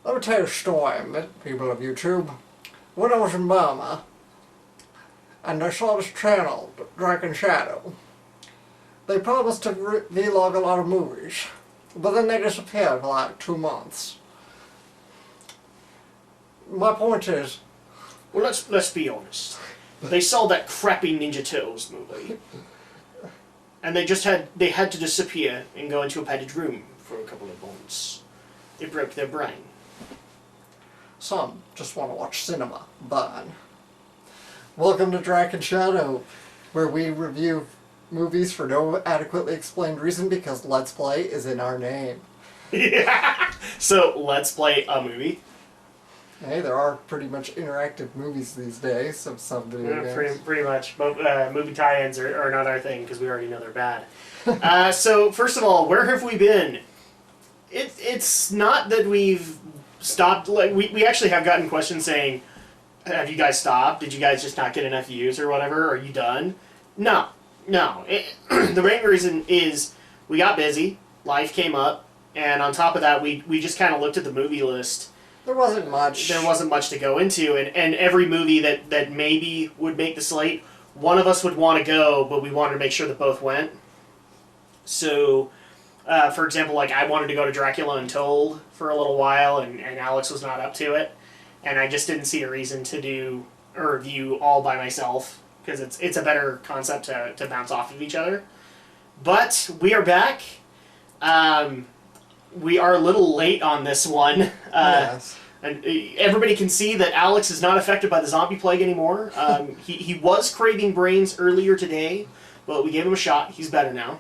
Let me tell you a story, people of YouTube. When I was in Burma, and I saw this channel, Drak and Shadow, they promised to vlog a lot of movies, but then they disappeared for like 2 months. My point is... Well, let's be honest. They saw that crappy Ninja Turtles movie, and they had to disappear and go into a padded room for a couple of months. It broke their brain. Some just want to watch cinema burn. Welcome to Drak and Shadow, where we review movies for no adequately explained reason because Let's Play is in our name. Yeah. So, let's play a movie. Hey, there are pretty much interactive movies these days of some video games. Pretty much. Movie tie-ins are not our thing because we already know they're bad. So, first of all, where have we been? It's not that we've stopped. Like we actually have gotten questions saying, have you guys stopped? Did you guys just not get enough views or whatever? Are you done? No. The main reason is we got busy, life came up, and on top of that, we just kind of looked at the movie list. There wasn't much. There wasn't much to go into, and every movie that maybe would make the slate, one of us would want to go, but we wanted to make sure that both went. So, for example, like I wanted to go to Dracula Untold for a little while, and Alex was not up to it, and I just didn't see a reason to do a review all by myself, because it's a better concept to bounce off of each other. But we are back. We are a little late on this one. Yes. And everybody can see that Alex is not affected by the zombie plague anymore. He was craving brains earlier today, but we gave him a shot. He's better now.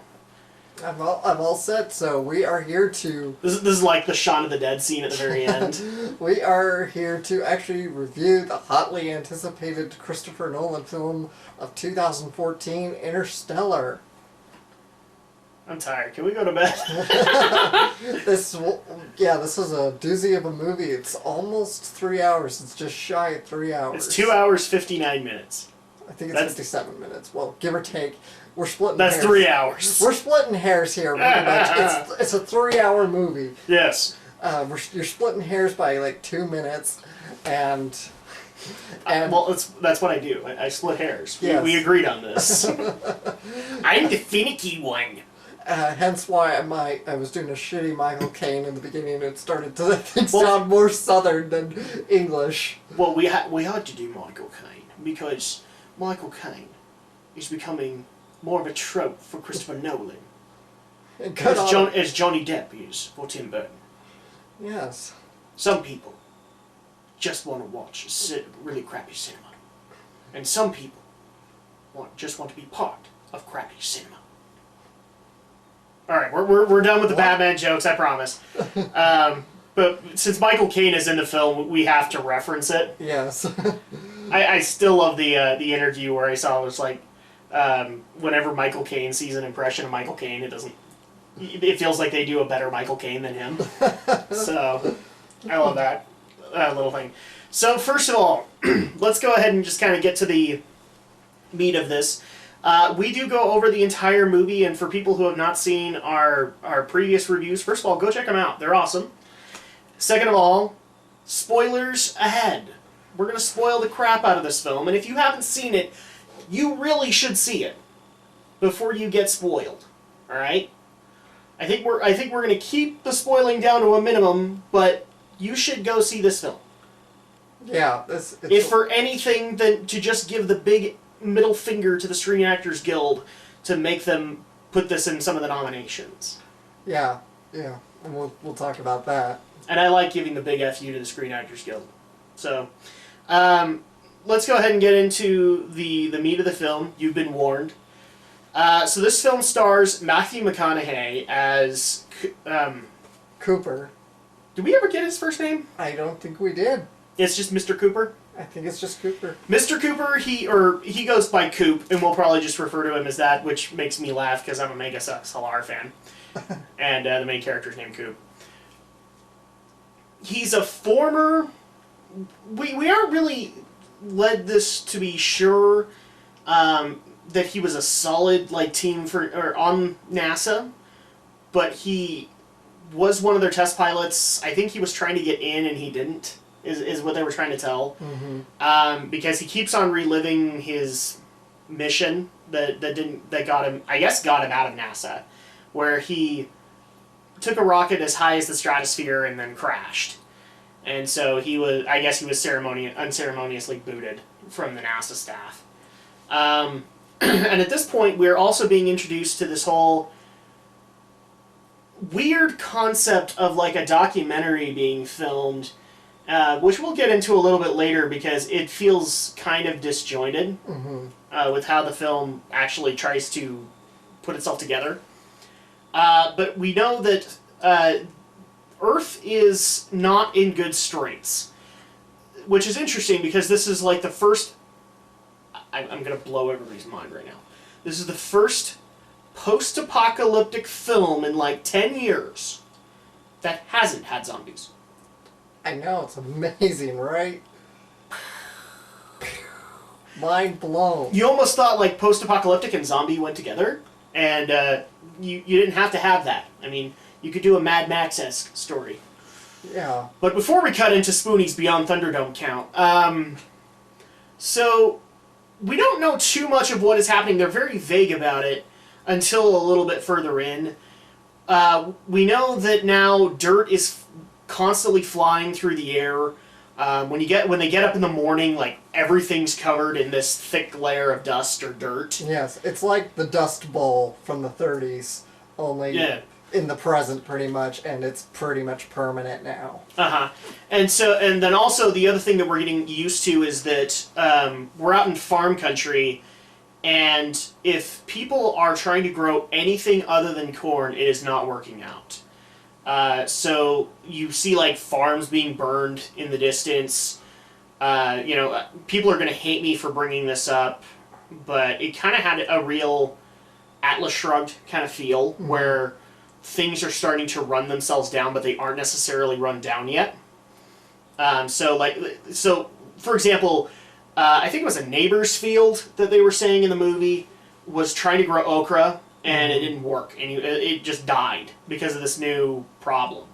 I'm all set, so we are here to... This is like the Shaun of the Dead scene at the very end. We are here to actually review the hotly anticipated Christopher Nolan film of 2014, Interstellar. I'm tired. Can we go to bed? This is a doozy of a movie. It's almost 3 hours. It's just shy of 3 hours. It's 2 hours, 59 minutes. I think it's 57 minutes. Well, give or take. We're splitting That's hairs. 3 hours. We're splitting hairs here, pretty much. It's a 3 hour movie. Yes. You're splitting hairs by like 2 minutes, and well, that's what I do. I split hairs. Yes. We agreed on this. I'm the finicky one. Hence why I was doing a shitty Michael Caine in the beginning, and it started to sound more Southern than English. Well, we had to do Michael Caine because Michael Caine is becoming more of a trope for Christopher Nolan, as Johnny Depp is for Tim Burton. Yes. Some people just want to watch really crappy cinema, and some people just want to be part of crappy cinema. All right, we're done with the Batman jokes, I promise. But since Michael Caine is in the film, we have to reference it. Yes. I still love the interview where I saw it was like, whenever Michael Caine sees an impression of Michael Caine, it feels like they do a better Michael Caine than him. So, I love that little thing. So, first of all, let's go ahead and just kind of get to the meat of this. We do go over the entire movie, and for people who have not seen our previous reviews, first of all, go check them out. They're awesome. Second of all, spoilers ahead. We're going to spoil the crap out of this film, and if you haven't seen it, you really should see it before you get spoiled. All right? I think we're going to keep the spoiling down to a minimum, but you should go see this film. Yeah, if for anything, then to just give the big middle finger to the Screen Actors Guild to make them put this in some of the nominations. Yeah. We'll talk about that. And I like giving the big FU to the Screen Actors Guild. So, let's go ahead and get into the meat of the film. You've been warned. So this film stars Matthew McConaughey as Cooper. Did we ever get his first name? I don't think we did. It's just Mr. Cooper? I think it's just Cooper. Mr. Cooper, he goes by Coop, and we'll probably just refer to him as that, which makes me laugh because I'm a Mega Sucks Halar fan. And the main character's named Coop. He's a former... We aren't really led this to be sure that he was a solid team on NASA, but he was one of their test pilots. I think he was trying to get in and he didn't, is what they were trying to tell. Mm-hmm. Because he keeps on reliving his mission that got him out of NASA, where he took a rocket as high as the stratosphere and then crashed. And so he was unceremoniously booted from the NASA staff. And at this point, we're also being introduced to this whole weird concept of like a documentary being filmed, which we'll get into a little bit later because it feels kind of disjointed with how the film actually tries to put itself together. But we know that Earth is not in good straits, which is interesting because this is like the first... I'm going to blow everybody's mind right now. This is the first post-apocalyptic film in like 10 years that hasn't had zombies. I know, it's amazing, right? Mind blown. You almost thought like post-apocalyptic and zombie went together, and you didn't have to have that. I mean, you could do a Mad Max-esque story. Yeah. But before we cut into Spoonie's Beyond Thunderdome count, so we don't know too much of what is happening. They're very vague about it until a little bit further in. We know that now dirt is constantly flying through the air. When they get up in the morning, like everything's covered in this thick layer of dust or dirt. Yes, it's like the Dust Bowl from the 30s, only in the present pretty much, and it's pretty much permanent now. And then also the other thing that we're getting used to is that we're out in farm country, and if people are trying to grow anything other than corn, it is not working out. So you see like farms being burned in the distance. People are going to hate me for bringing this up, but it kind of had a real Atlas Shrugged kind of feel where things are starting to run themselves down, but they aren't necessarily run down yet. So for example, I think it was a neighbor's field that they were saying in the movie was trying to grow okra, and it didn't work, and it just died because of this new problem.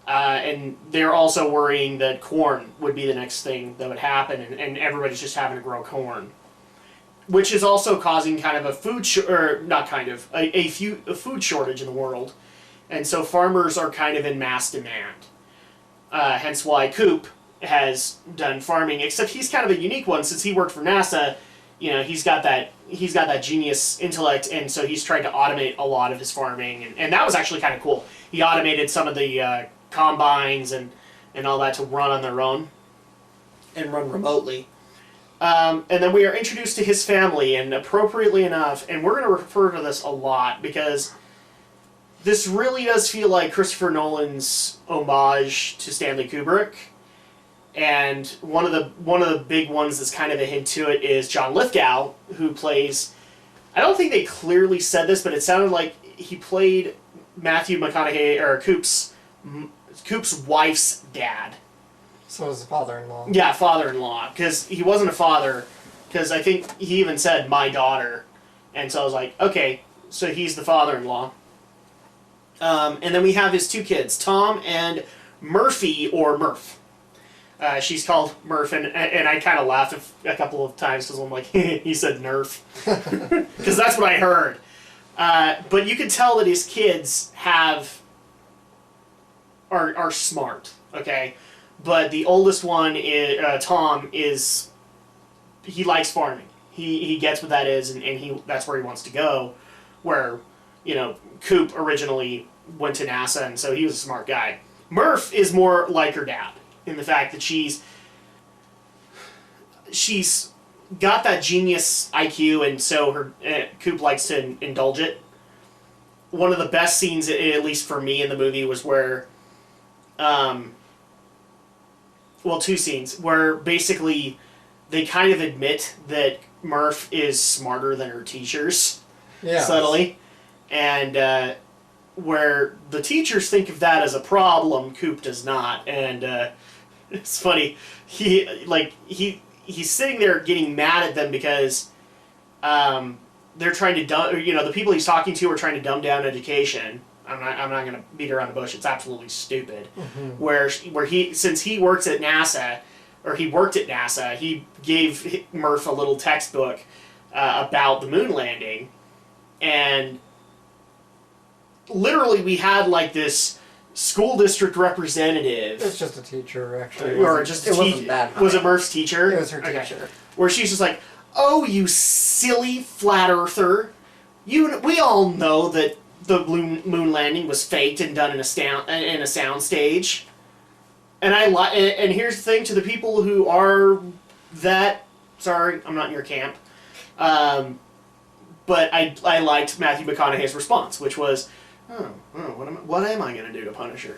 And they're also worrying that corn would be the next thing that would happen, and everybody's just having to grow corn, which is also causing kind of a food food shortage in the world, and so farmers are kind of in mass demand. Hence why Coop has done farming, except he's kind of a unique one since he worked for NASA. He's got that genius intellect, and so he's trying to automate a lot of his farming, and that was actually kind of cool. He automated some of the combines and all that to run on their own and run remotely. And then we are introduced to his family, and appropriately enough, and we're going to refer to this a lot because this really does feel like Christopher Nolan's homage to Stanley Kubrick. And one of the big ones that's kind of a hint to it is John Lithgow, who plays... I don't think they clearly said this, but it sounded like he played Matthew McConaughey, or Coop's wife's dad. So his father-in-law. Yeah, father-in-law, because he wasn't a father, because I think he even said, my daughter. And so I was like, okay, so he's the father-in-law. And then we have his two kids, Tom and Murphy, or Murph. She's called Murph, and I kind of laughed a couple of times because I'm like, he said Nerf. Because that's what I heard. But you can tell that his kids are smart, okay? But the oldest one, Tom, he likes farming. He gets what that is, and that's where he wants to go. Where, Coop originally went to NASA, and so he was a smart guy. Murph is more like her dad, in the fact that she's got that genius IQ, and so Coop likes to indulge it. One of the best scenes, at least for me in the movie, was where, two scenes, where basically they kind of admit that Murph is smarter than her teachers, subtly, and where the teachers think of that as a problem, Coop does not, and it's funny. He's sitting there getting mad at them because they're trying to the people he's talking to are trying to dumb down education. I'm not going to beat around the bush. It's absolutely stupid. Where since he works at NASA, or he worked at NASA, he gave Murph a little textbook about the moon landing, and literally we had like this school district representative. It's just a teacher, actually. Or just a teacher. Was it Murph's teacher? It was her teacher. Where she's just like, "Oh, you silly flat earther! We all know that the moon landing was faked and done in a sound stage." And and here's the thing to the people who are that. Sorry, I'm not in your camp. But I liked Matthew McConaughey's response, which was, what am I going to do to punish her?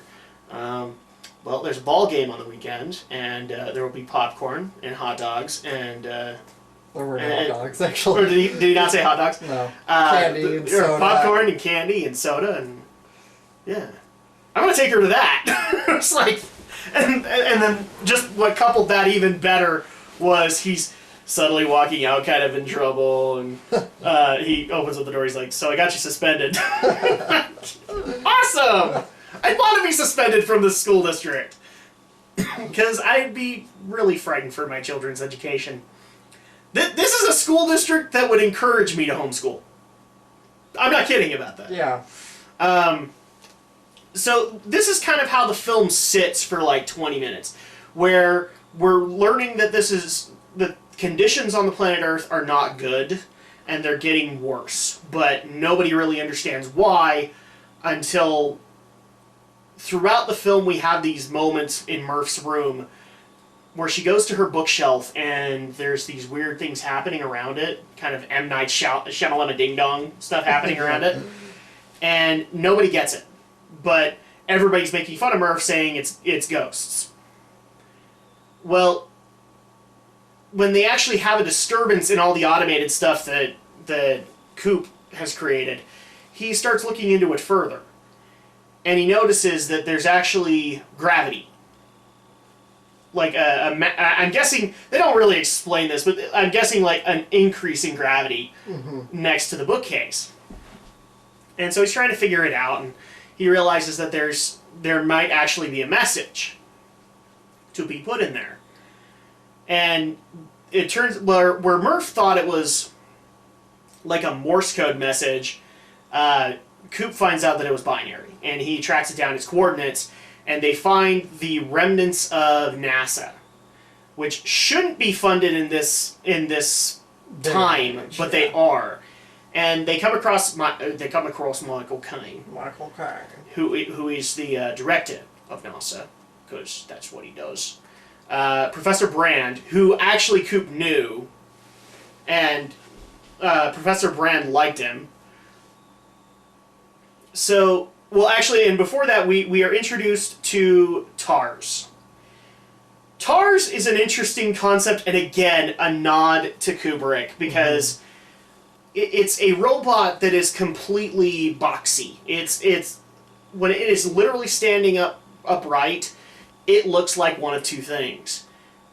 Well, there's a ball game on the weekend, and there will be popcorn and hot dogs and. There were hot dogs, actually. Or did he not say hot dogs? No. Candy and soda. Popcorn and candy and soda and yeah. I'm gonna take her to that. It's like, and then just what coupled that even better was he's suddenly walking out kind of in trouble, and he opens up the door. He's like, "So I got you suspended." Awesome! I'd want to be suspended from the school district because I'd be really frightened for my children's education. This is a school district that would encourage me to homeschool. I'm not kidding about that. Yeah. So this is kind of how the film sits for like 20 minutes, where we're learning that the conditions on the planet Earth are not good, and they're getting worse. But nobody really understands why until throughout the film we have these moments in Murph's room where she goes to her bookshelf and there's these weird things happening around it, kind of M. Night Shyamalan Ding Dong stuff happening around it, and nobody gets it. But everybody's making fun of Murph, saying it's ghosts. Well, when they actually have a disturbance in all the automated stuff that Coop has created, he starts looking into it further. And he notices that there's actually gravity. Like I'm guessing, they don't really explain this, but I'm guessing like an increase in gravity next to the bookcase. And so he's trying to figure it out, and he realizes that there might actually be a message to be put in there. And it turns where Murph thought it was like a Morse code message, Coop finds out that it was binary, and he tracks it down its coordinates, and they find the remnants of NASA, which shouldn't be funded in this time, but they are. And they come across Michael Caine. Michael Caine. Who is the director of NASA, because that's what he does. Professor Brand, who actually Coop knew, and Professor Brand liked him. So, well, actually, and before that, we are introduced to TARS. TARS is an interesting concept, and again, a nod to Kubrick, because it's a robot that is completely boxy. It's when it is literally standing upright, it looks like one of two things: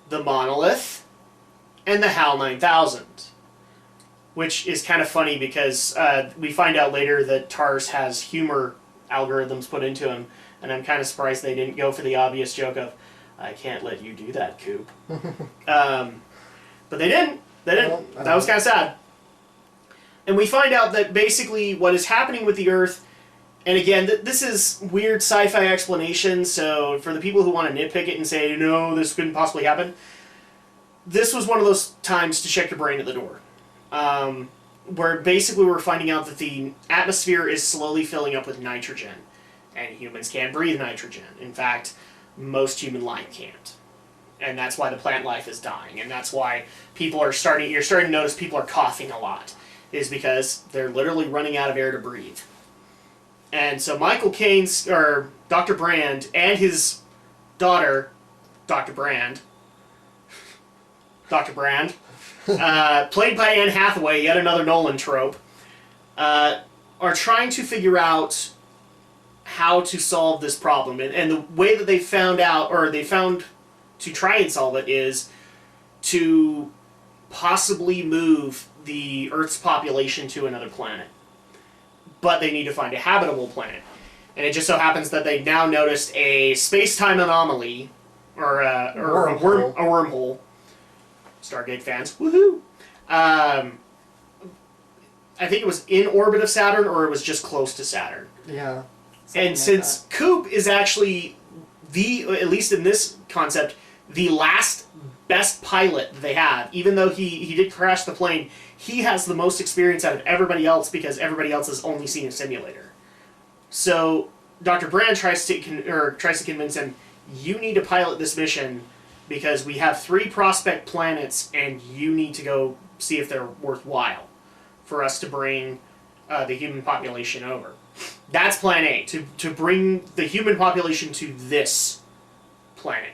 the Monolith and the HAL 9000. Which is kind of funny because we find out later that TARS has humor algorithms put into him, and I'm kind of surprised they didn't go for the obvious joke of, "I can't let you do that, Coop." But they didn't. That was kind of sad. And we find out that basically what is happening with the Earth, and again, this is weird sci-fi explanation, so for the people who want to nitpick it and say, no, this couldn't possibly happen, this was one of those times to check your brain at the door. Where basically we're finding out that the atmosphere is slowly filling up with nitrogen, and humans can't breathe nitrogen. In fact, most human life can't. And that's why the plant life is dying, and that's why you're starting to notice people are coughing a lot, is because they're literally running out of air to breathe. And so Michael Caine's, or Dr. Brand, and his daughter, Dr. Brand, played by Anne Hathaway, yet another Nolan trope, are trying to figure out how to solve this problem. And the way that they found to try and solve it is to possibly move the Earth's population to another planet. But they need to find a habitable planet. And it just so happens that they now noticed a space-time anomaly, or a wormhole. Stargate fans, woohoo! I think it was in orbit of Saturn, or it was just close to Saturn. Yeah. And since Coop is actually at least in this concept, the last best pilot that they have, even though he did crash the plane, he has the most experience out of everybody else because everybody else has only seen a simulator. So Dr. Brand tries to convince him, you need to pilot this mission because we have 3 prospect planets and you need to go see if they're worthwhile for us to bring the human population over. That's plan A, to bring the human population to this planet.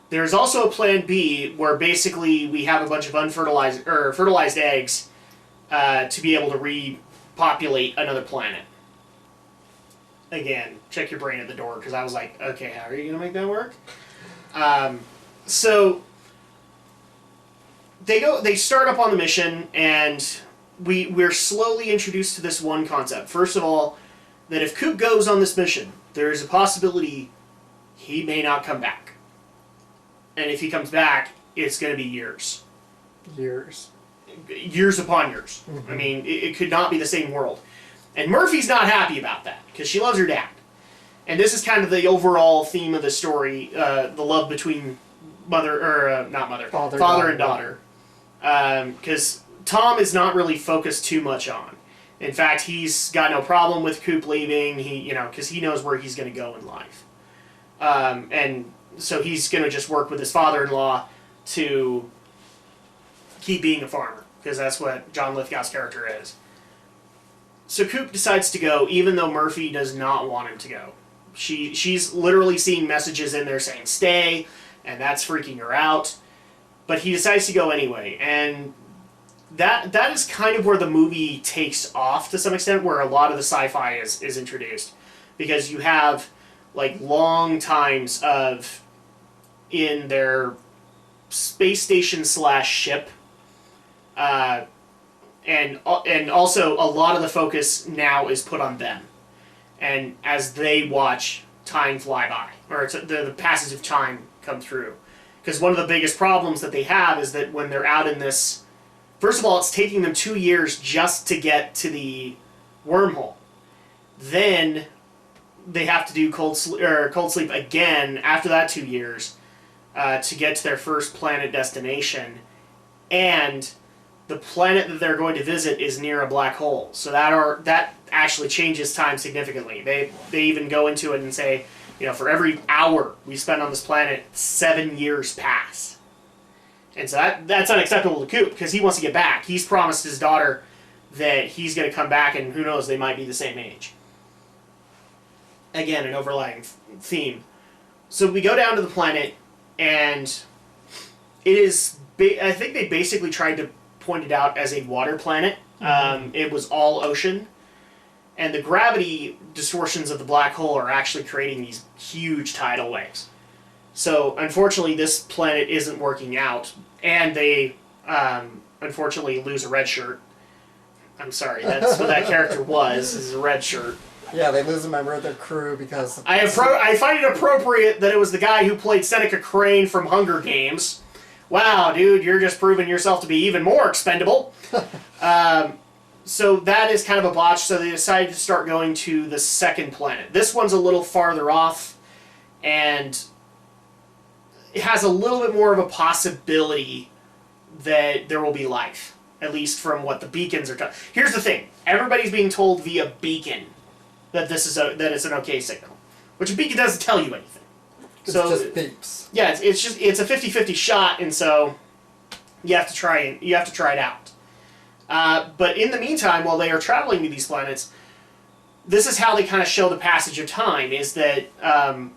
There's also a plan B where basically we have a bunch of fertilized eggs to be able to repopulate another planet. Again, check your brain at the door, because I was like, okay, how are you going to make that work? So they start up on the mission, and we're slowly introduced to this one concept. First of all, that if Coop goes on this mission, there is a possibility he may not come back. And if he comes back, it's going to be years. Years upon years. Mm-hmm. I mean, it could not be the same world. And Murphy's not happy about that, because she loves her dad. And this is kind of the overall theme of the story, the love between father and daughter. Because Tom is not really focused too much on. In fact, he's got no problem with Coop leaving, because he knows where he's going to go in life. And so he's going to just work with his father-in-law to keep being a farmer, because that's what John Lithgow's character is. So Coop decides to go, even though Murphy does not want him to go. She's literally seeing messages in there saying stay, and that's freaking her out. But he decides to go anyway, and that is kind of where the movie takes off to some extent, where a lot of the sci-fi is introduced. Because you have like long times of in their space station / ship, and also a lot of the focus now is put on them, and as they watch time fly by, or the passage of time come through. Because one of the biggest problems that they have is that when they're out in this, first of all, it's taking them 2 years just to get to the wormhole. Then they have to do cold sleep again after that 2 years to get to their first planet destination, and the planet that they're going to visit is near a black hole. So that actually changes time significantly. They even go into it and say, for every hour we spend on this planet, 7 years pass. And so that's unacceptable to Coop, because he wants to get back. He's promised his daughter that he's going to come back, and who knows, they might be the same age. Again, an overlying theme. So we go down to the planet, and it is, I think they basically tried to point it out as a water planet. It was all ocean. And the gravity distortions of the black hole are actually creating these huge tidal waves. So, unfortunately, this planet isn't working out. And they, unfortunately, lose a red shirt. I'm sorry, that's what that character was, is a red shirt. Yeah, they lose a member of their crew because... I find it appropriate that it was the guy who played Seneca Crane from Hunger Games. Wow, dude, you're just proving yourself to be even more expendable. So that is kind of a botch, so they decided to start going to the second planet. This one's a little farther off, and it has a little bit more of a possibility that there will be life, at least from what the beacons are telling. Here's the thing. Everybody's being told via beacon that that it's an okay signal, which a beacon doesn't tell you anything. It just beeps. Yeah, it's a 50-50 shot, and so you have to try it out. But in the meantime, while they are traveling to these planets, this is how they kind of show the passage of time, is that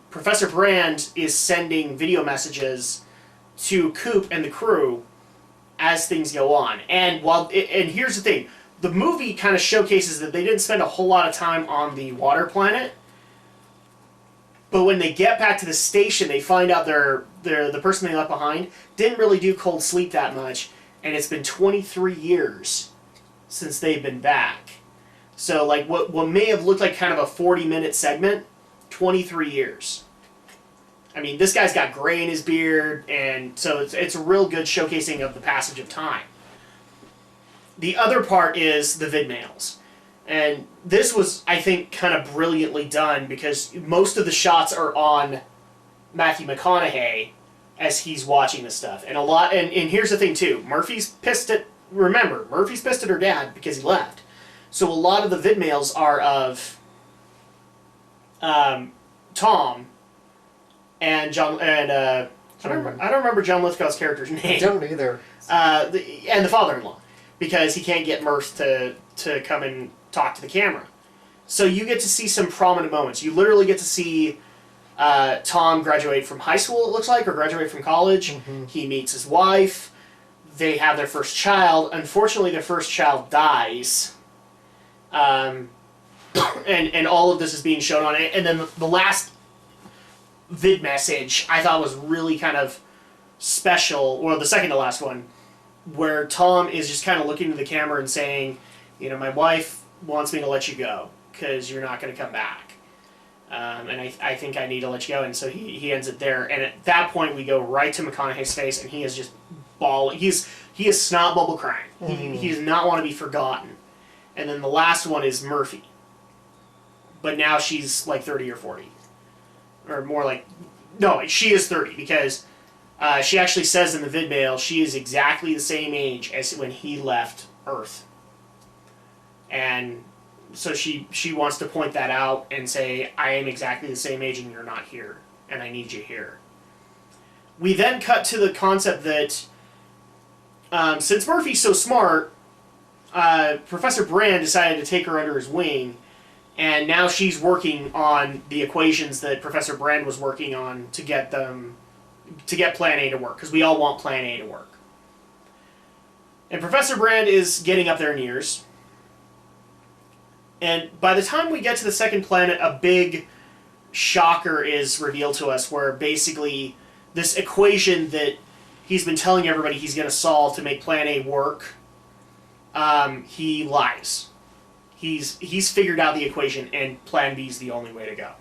Professor Brand is sending video messages to Coop and the crew as things go on. And here's the thing, the movie kind of showcases that they didn't spend a whole lot of time on the water planet, but when they get back to the station, they find out the person they left behind didn't really do cold sleep that much, and it's been 23 years since they've been back. So, like, what may have looked like kind of a 40-minute segment 23 years. I mean, this guy's got gray in his beard, and so it's a real good showcasing of the passage of time. The other part is the vidmails. And this was, I think, kind of brilliantly done because most of the shots are on Matthew McConaughey as he's watching this stuff. And here's the thing, too. Murphy's pissed at her dad because he left. So a lot of the vidmails are of Tom and John, and I don't remember John Lithgow's character's name. I don't either. And the father-in-law, because he can't get Murph to come and talk to the camera. So you get to see some prominent moments. You literally get to see Tom graduate from high school, it looks like, or graduate from college. Mm-hmm. He meets his wife. They have their first child. Unfortunately, their first child dies. And all of this is being shown on it. And then the last vid message I thought was really kind of special, or the second to last one, where Tom is just kind of looking to the camera and saying, you know, my wife wants me to let you go because you're not going to come back. And I think I need to let you go. And so he ends it there. And at that point, we go right to McConaughey's face, and he is just bawling. He is snot bubble crying. Mm. He does not want to be forgotten. And then the last one is Murphy. But now she's like 30 or 40. Or more like... No, she is 30, because she actually says in the vidmail she is exactly the same age as when he left Earth. And so she wants to point that out and say, I am exactly the same age and you're not here. And I need you here. We then cut to the concept that since Murphy's so smart, Professor Brand decided to take her under his wing, and now she's working on the equations that Professor Brand was working on to get Plan A to work, because we all want Plan A to work. And Professor Brand is getting up there in years, and by the time we get to the second planet, a big shocker is revealed to us, where basically this equation that he's been telling everybody he's going to solve to make Plan A work, he lies. He's figured out the equation, and Plan B is the only way to go.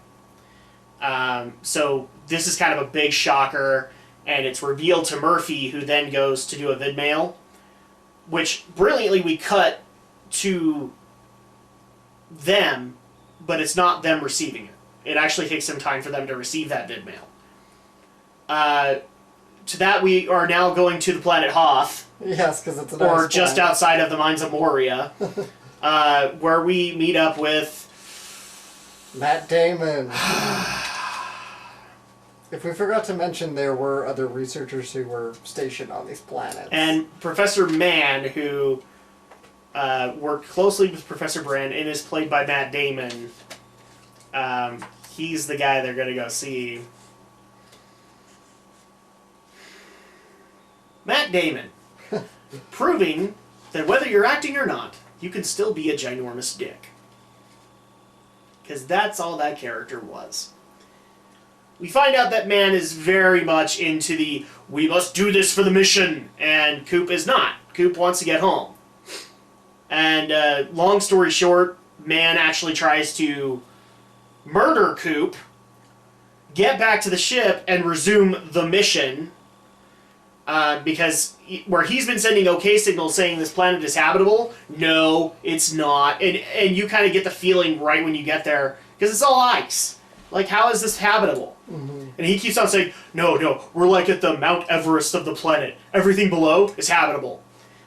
So this is kind of a big shocker, and it's revealed to Murphy, who then goes to do a vidmail, which brilliantly we cut to them, but it's not them receiving it. It actually takes some time for them to receive that vidmail. To that, we are now going to the planet Hoth. Yes, because it's a nice or just planet. Outside of the Mines of Moria, where we meet up with Matt Damon. If we forgot to mention, there were other researchers who were stationed on these planets. And Professor Mann, who worked closely with Professor Brand and is played by Matt Damon. He's the guy they're going to go see. Matt Damon. Proving that whether you're acting or not, you can still be a ginormous dick. Because that's all that character was. We find out that Mann is very much into the, we must do this for the mission, and Coop is not. Coop wants to get home. And long story short, Mann actually tries to murder Coop, get back to the ship, and resume the mission, because where he's been sending OK signals saying this planet is habitable, no, it's not. And you kind of get the feeling right when you get there, because it's all ice. Like, how is this habitable? Mm-hmm. And he keeps on saying, no, we're like at the Mount Everest of the planet. Everything below is habitable.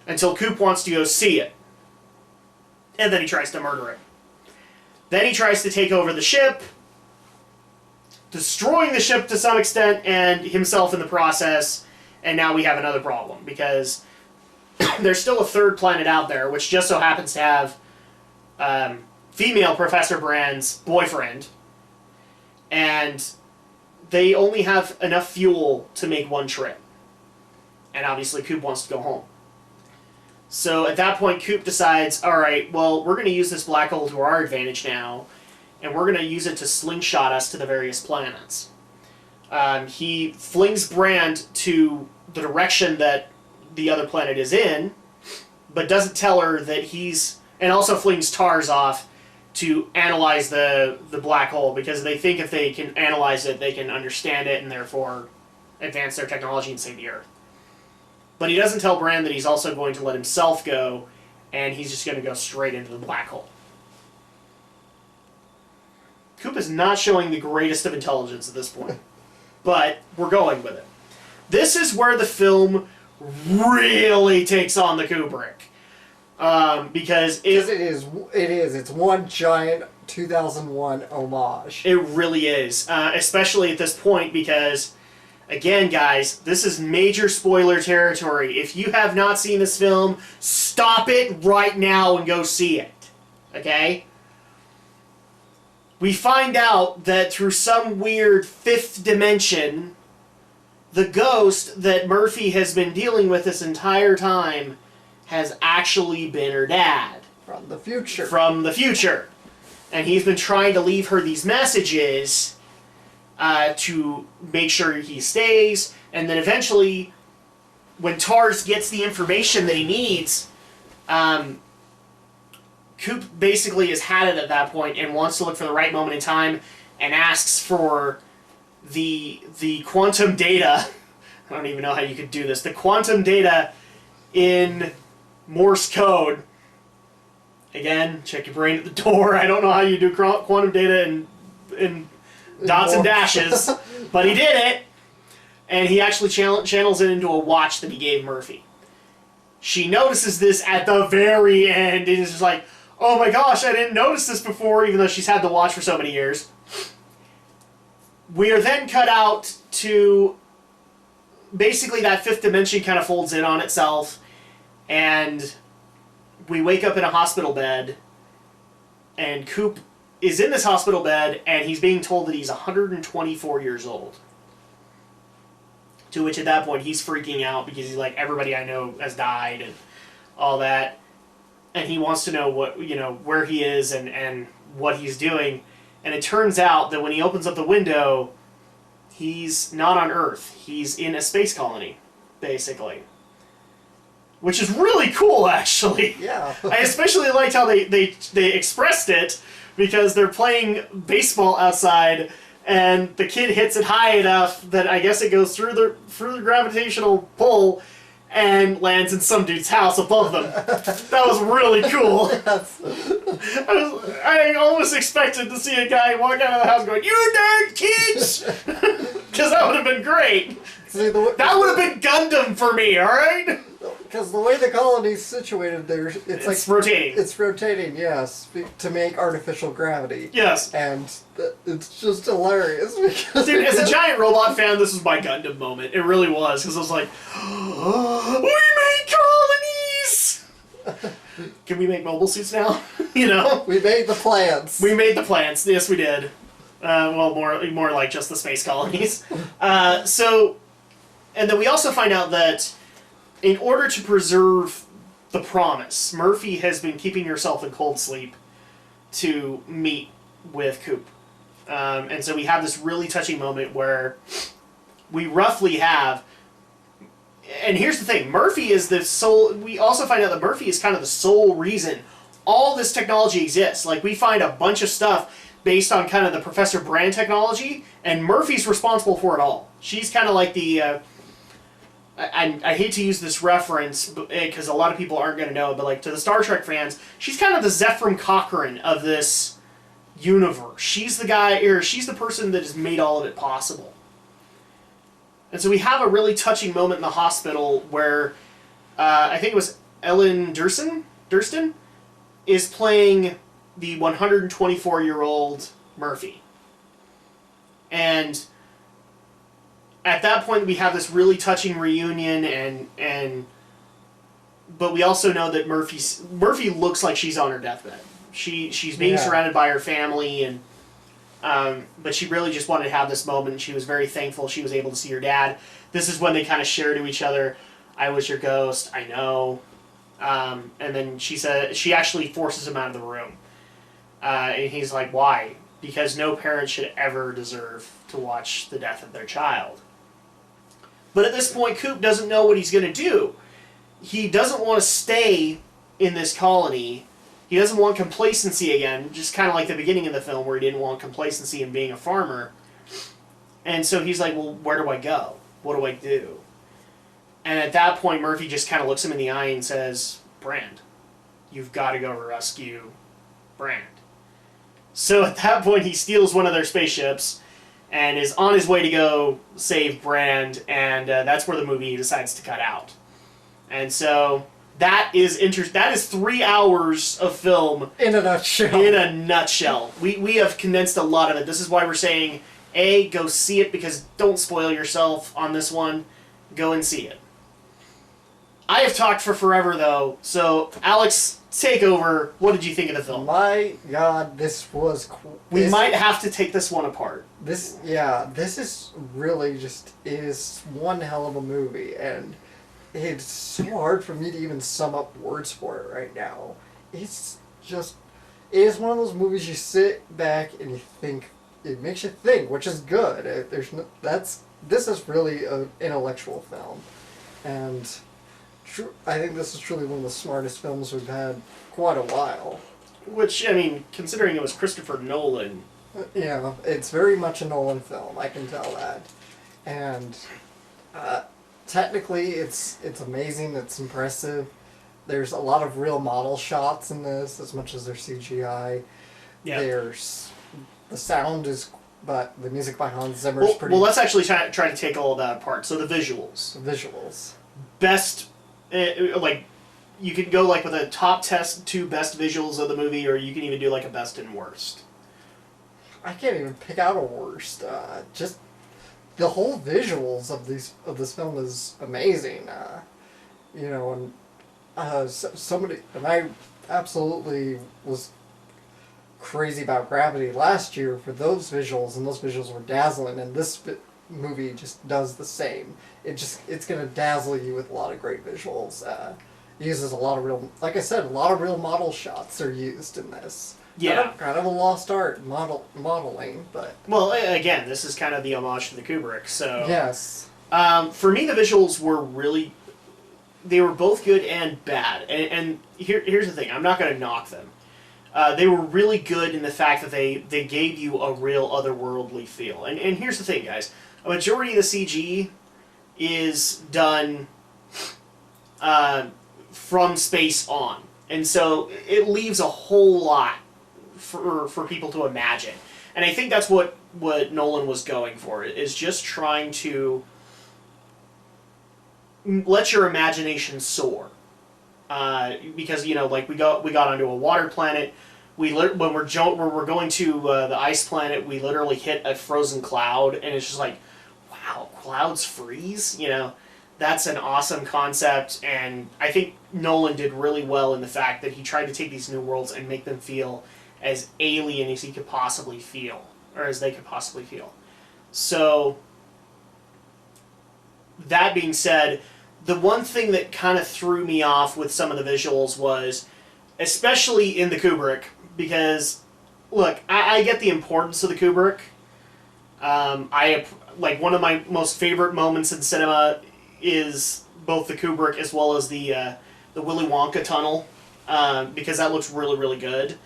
Until Coop wants to go see it. And then he tries to murder it. Then he tries to take over the ship, destroying the ship to some extent, and himself in the process. And now we have another problem, because there's still a third planet out there, which just so happens to have female Professor Brand's boyfriend. And they only have enough fuel to make one trip. And obviously Coop wants to go home. So at that point, Coop decides, alright, well, we're going to use this black hole to our advantage now, and we're going to use it to slingshot us to the various planets. He flings Brand to the direction that the other planet is in, but doesn't tell her that he's... And also flings Tars off to analyze the black hole, because they think if they can analyze it, they can understand it and therefore advance their technology and save the Earth. But he doesn't tell Bran that he's also going to let himself go, and he's just going to go straight into the black hole. Coop is not showing the greatest of intelligence at this point, but we're going with it. This is where the film really takes on the Kubrick. Because it's one giant 2001 homage. It really is, especially at this point, because, again, guys, this is major spoiler territory. If you have not seen this film, stop it right now and go see it. Okay? We find out that through some weird fifth dimension, the ghost that Murphy has been dealing with this entire time has actually been her dad. From the future. From the future. And he's been trying to leave her these messages to make sure he stays. And then eventually, when Tars gets the information that he needs, Coop basically has had it at that point and wants to look for the right moment in time and asks for the quantum data. I don't even know how you could do this. The quantum data in Morse code. Again, check your brain at the door. I don't know how you do quantum data in dots and dashes, but he did it, and he actually channels it into a watch that he gave Murphy. She notices this at the very end, and is just like, oh my gosh, I didn't notice this before, even though she's had the watch for so many years. We are then cut out to basically that fifth dimension kind of folds in on itself, and we wake up in a hospital bed, and Coop is in this hospital bed, and he's being told that he's 124 years old. To which at that point he's freaking out because he's like, everybody I know has died and all that. And he wants to know what, where he is and what he's doing. And it turns out that when he opens up the window, he's not on Earth. He's in a space colony, basically. Which is really cool, actually. Yeah. I especially liked how they expressed it, because they're playing baseball outside, and the kid hits it high enough that I guess it goes through the gravitational pull and lands in some dude's house above them. That was really cool. Yes. I almost expected to see a guy walk out of the house going, "You nerd kids!" Because that would have been great. See, That would have been Gundam for me, alright? Because the way the colony's situated there, it's like rotating. It's rotating, yes, to make artificial gravity. Yes. And it's just hilarious. Because Dude, as a giant robot fan, this was my Gundam moment. It really was, because I was like, we made colonies! Can we make mobile suits now? We made the plants. We made the plants. Yes, we did. Well, more like just the space colonies. And then we also find out that in order to preserve the promise, Murphy has been keeping herself in cold sleep to meet with Coop. And so we have this really touching moment where we roughly have... And here's the thing, Murphy is the sole... We also find out that Murphy is kind of the sole reason all this technology exists. Like, we find a bunch of stuff based on kind of the Professor Brand technology, and Murphy's responsible for it all. She's kind of like the... I hate to use this reference because a lot of people aren't going to know it, but like to the Star Trek fans, she's kind of the Zefram Cochrane of this universe. She's the guy, or she's the person that has made all of it possible. And so we have a really touching moment in the hospital where I think it was Ellen Durston is playing the 124-year-old Murphy. And at that point, we have this really touching reunion, but we also know that Murphy looks like she's on her deathbed. She's being surrounded by her family, and but she really just wanted to have this moment. And she was very thankful she was able to see her dad. This is when they kind of share to each other, "I was your ghost, I know," and then she actually forces him out of the room, and he's like, "Why?" Because no parent should ever deserve to watch the death of their child. But at this point, Coop doesn't know what he's going to do. He doesn't want to stay in this colony. He doesn't want complacency again, just kind of like the beginning of the film where he didn't want complacency in being a farmer. And so he's like, well, where do I go? What do I do? And at that point, Murphy just kind of looks him in the eye and says, Brand, you've got to go rescue Brand. So at that point, he steals one of their spaceships and is on his way to go save Brand, and that's where the movie decides to cut out. And so that is 3 hours of film In a nutshell. in a nutshell. We have condensed a lot of it. This is why we're saying, A, go see it, because don't spoil yourself on this one. Go and see it. I have talked for forever, though, so Alex, take over. What did you think of the film? My God, this was... We might have to take this one apart. This is really just is one hell of a movie, and it's so hard for me to even sum up words for it right now. It's just... It is one of those movies you sit back and you think... It makes you think, which is good. This is really an intellectual film, and I think this is truly one of the smartest films we've had quite a while. Which, I mean, considering it was Christopher Nolan... Yeah, it's very much a Nolan film, I can tell that. And technically, it's amazing, it's impressive. There's a lot of real model shots in this, as much as there's CGI. Yeah. The sound is... But the music by Hans Zimmer is pretty... Well, let's actually try to take all of that apart. So the visuals. The visuals. Best... you could go with a top 2 best visuals of the movie, or you can even do a best and worst. I can't even pick out a worst. Just the whole visuals of this film is amazing. And I absolutely was crazy about Gravity last year for those visuals, and those visuals were dazzling. And this movie just does the same. It's gonna dazzle you with a lot of great visuals. Uses a lot of real, like I said, a lot of real model shots are used in this. Yeah. Kind of a lost art, modeling, but... Well, again, this is kind of the homage to the Kubrick, so... Yes. For me, the visuals were really... They were both good and bad. And here's the thing, I'm not going to knock them. They were really good in the fact that they gave you a real otherworldly feel. And here's the thing, guys. A majority of the CG is done from space on. And so it leaves a whole lot for people to imagine. And I think that's what Nolan was going for, is just trying to let your imagination soar. Because, we got onto a water planet. When we're going to the ice planet, we literally hit a frozen cloud, and it's just like, wow, clouds freeze? That's an awesome concept, and I think Nolan did really well in the fact that he tried to take these new worlds and make them feel as alien as he could possibly feel, or as they could possibly feel. So, that being said, the one thing that kind of threw me off with some of the visuals was, especially in the Kubrick, because, look, I get the importance of the Kubrick. One of my most favorite moments in cinema is both the Kubrick as well as the Willy Wonka tunnel, because that looks really, really good,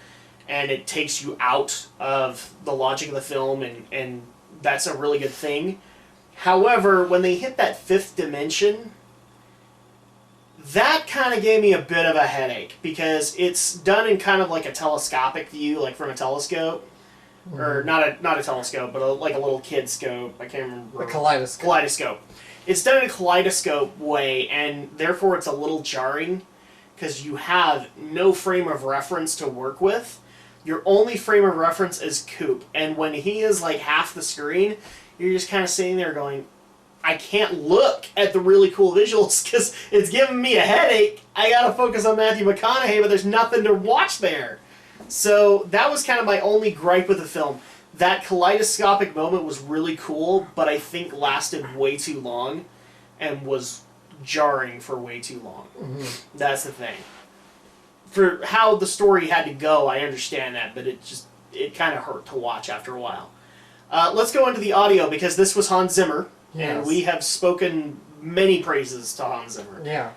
and it takes you out of the logic of the film, and that's a really good thing. However, when they hit that 5th dimension, that kind of gave me a bit of a headache, because it's done in kind of like a telescopic view, like from a telescope. Mm-hmm. Or not a telescope, but a little kid scope. I can't remember. A kaleidoscope. Kaleidoscope. It's done in a kaleidoscope way, and therefore it's a little jarring, because you have no frame of reference to work with. Your only frame of reference is Coop, and when he is half the screen, you're just kind of sitting there going, I can't look at the really cool visuals because it's giving me a headache. I gotta focus on Matthew McConaughey, but there's nothing to watch there. So that was kind of my only gripe with the film. That kaleidoscopic moment was really cool, but I think lasted way too long and was jarring for way too long. Mm-hmm. That's the thing. For how the story had to go, I understand that, but it kind of hurt to watch after a while. Let's go into the audio, because this was Hans Zimmer. Yes. And we have spoken many praises to Hans Zimmer. Yeah.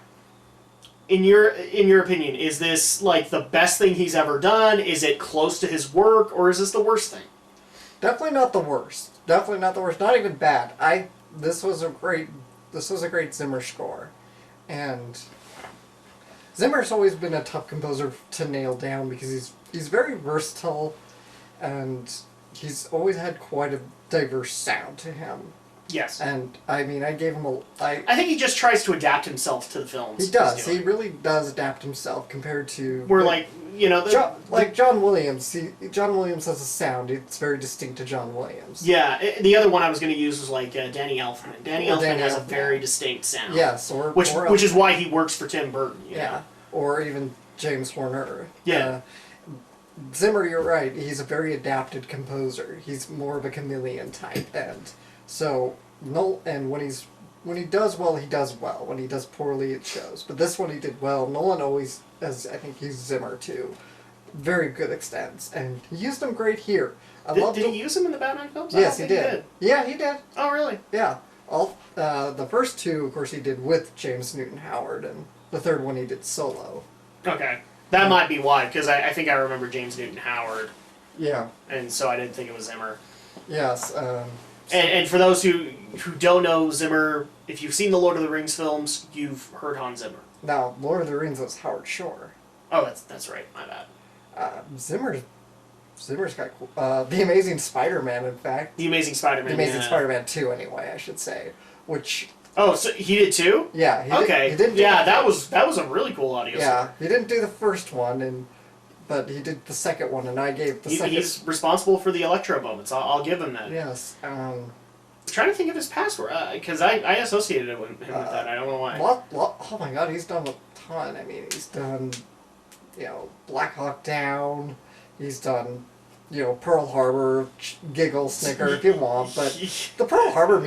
in your opinion, is this like the best thing he's ever done? Is it close to his work, or is this the worst thing? Definitely not the worst. Definitely not the worst. Not even bad. This was a great Zimmer score, and Zimmer's always been a tough composer to nail down because he's very versatile, and he's always had quite a diverse sound to him. Yes. And I mean, I gave him I think he just tries to adapt himself to the films. He does. He really does adapt himself compared to. We're John Williams. John Williams has a sound. It's very distinct to John Williams. Yeah. The other one I was going to use was like Danny Elfman. Danny Elfman has a very distinct sound. Yes, which is why he works for Tim Burton. You know? Or even James Horner. Yeah. Zimmer, you're right. He's a very adapted composer. He's more of a chameleon type, and so and when he does well, he does well. When he does poorly, it shows. But this one he did well. Nolan always, as I think he's Zimmer too, very good extents, and he used them great here. Did he use them in the Batman films? Yes, he did. Yeah, he did. Oh, really? Yeah. The first two, of course, he did with James Newton Howard, and the third one he did solo. Okay. That might be why, because I think I remember James Newton Howard. Yeah. And so I didn't think it was Zimmer. Yes. And for those who don't know Zimmer, if you've seen the Lord of the Rings films, you've heard Hans Zimmer. Now, Lord of the Rings was Howard Shore. Oh, that's right. My bad. Zimmer's got The Amazing Spider-Man, in fact. The Amazing Spider-Man. The Amazing Spider-Man 2, anyway, I should say. Which... Oh, so he did too? Yeah. He didn't that was a really cool audio. Yeah, he didn't do the first one, but he did the second one, and I gave the second... He's responsible for the Electro moments. I'll give him that. Yes. I'm trying to think of his past work, because I associated him with that. I don't know why. Oh my god, he's done a ton. I mean, he's done, Black Hawk Down. He's done, Pearl Harbor, giggle, snicker if you want. But the Pearl Harbor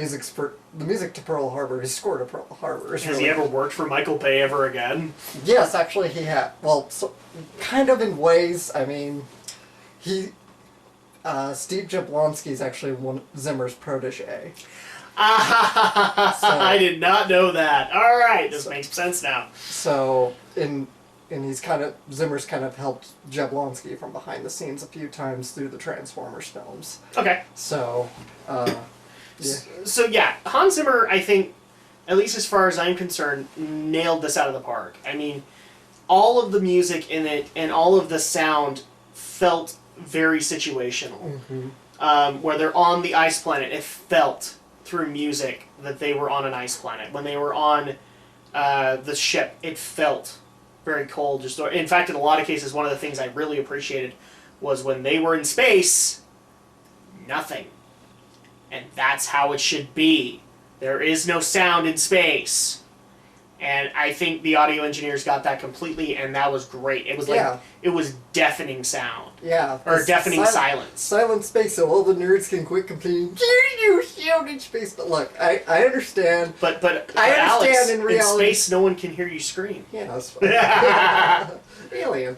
the music to Pearl Harbor, his score to Pearl Harbor is Has he ever worked for Michael Bay ever again? Yes, actually he had. Well, so, kind of in ways. I mean, Steve Jablonsky is actually Zimmer's protege. I did not know that. All right, this makes sense now. So, and Zimmer's kind of helped Jablonsky from behind the scenes a few times through the Transformers films. Okay. So, yeah. So yeah, Hans Zimmer, I think, at least as far as I'm concerned, nailed this out of the park. I mean, all of the music in it and all of the sound felt very situational. Mm-hmm. Where they're on the ice planet, it felt through music that they were on an ice planet. When they were on the ship, it felt very cold. In fact, in a lot of cases, one of the things I really appreciated was when they were in space, nothing. And that's how it should be. There is no sound in space. And I think the audio engineers got that completely, and that was great. It was it was deafening sound. Yeah. Or deafening silence. Silent space, so all the nerds can quit complaining, you sound in space. But look, I understand. But I understand Alex, in reality. In space, no one can hear you scream. Yeah, that's fine. Alien.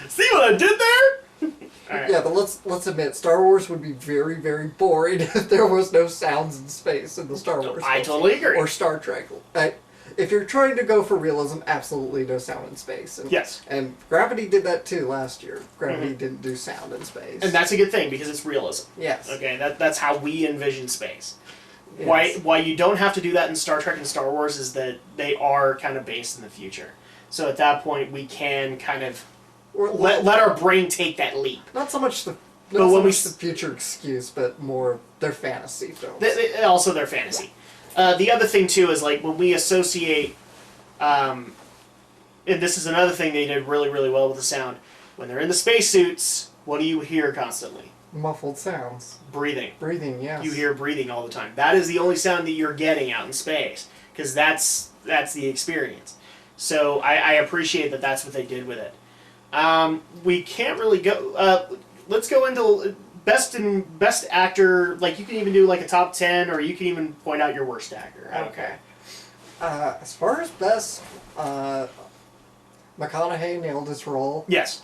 See what I did there? Right. Yeah, but let's admit, Star Wars would be very, very boring if there was no sounds in space in the Star Wars. I totally agree. Or Star Trek. If you're trying to go for realism, absolutely no sound in space. And, yes. And Gravity did that too last year. Gravity didn't do sound in space. And that's a good thing because it's realism. Yes. Okay, that's how we envision space. Yes. Why you don't have to do that in Star Trek and Star Wars is that they are kind of based in the future. So at that point, we can kind of let our brain take that leap. Not so much the future excuse, but more their fantasy films. Also their fantasy. The other thing too is like when we associate, and this is another thing they did really, really well with the sound. When they're in the spacesuits, what do you hear constantly? Muffled sounds. Breathing. Breathing, yes. You hear breathing all the time. That is the only sound that you're getting out in space because that's the experience. So I appreciate that that's what they did with it. We can't really go. Let's go into best actor. Like you can even do like a top 10, or you can even point out your worst actor. Okay. As far as best, McConaughey nailed his role. Yes.